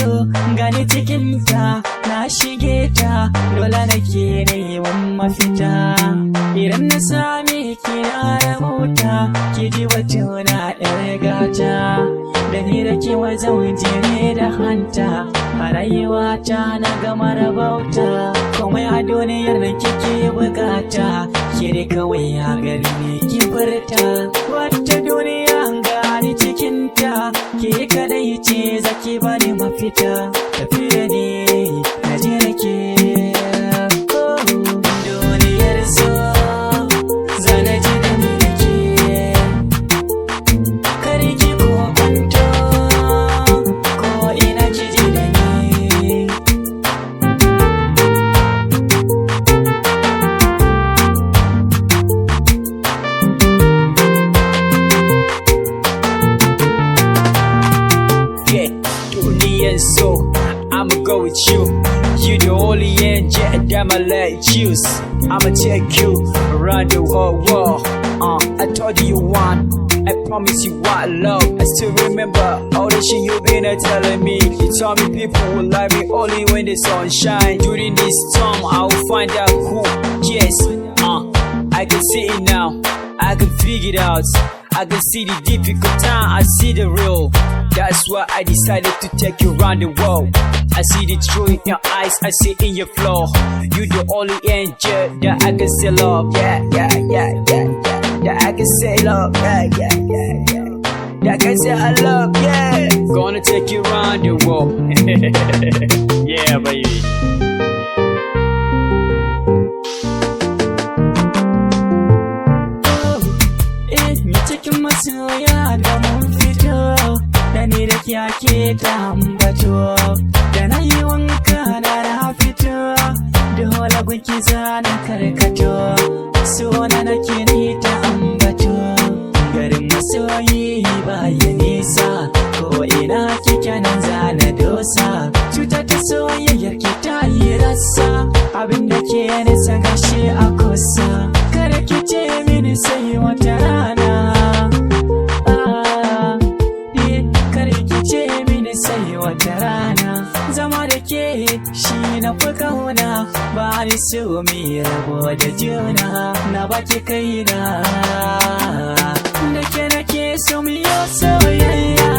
so gani cikinta na shige ta dole nake neman mafita idan na same ki na rahota ki ji batuna yar gata da ni da ke wazauje ne da hanta a rayuwata na gama rabauta komai a duniyar da kike bukata ke da kawai a gari ne ki furta wata duniya gani cikinta ke kadai ce zaki bani mafita tafiya ne na je da ke duniyar so zana ji da ni da ke kar ki kokonto ko ina ki ji da ni Duniyar so I'ma go with you. You the only angel that my let choose. I'ma take you around the whole world. I told you one. I promise you what love. I still remember all the shit you been telling me. You told me people will love me only when the sun shine. During this storm, I will find out who. Yes, I can see it now. I can figure it out. I can see the difficult time. I see the real. That's why I decided to take you around the world. I see the truth in your eyes, I see in your flow. You the only angel that I can say love, yeah. That I can say love, yeah. That I can say I love, yeah. Gonna take you around the world. Yeah, baby. Cikin masoya da mun fito da ni da kyake ta ambato da na yi wanka na fito dole gunki zana karkato so na nake ni ta ambato garin masoyi baya nisa ko ina kike nan zana dosa cutar ta soyayyar ki ta yi rassa abinda ke nisa gashi a kusa kar ki ce mini sai wata rana wata rana zama da ke shi na fi kauna ba ni so mi rabo da juna na baki kaina da ke nake so mi yo soyayya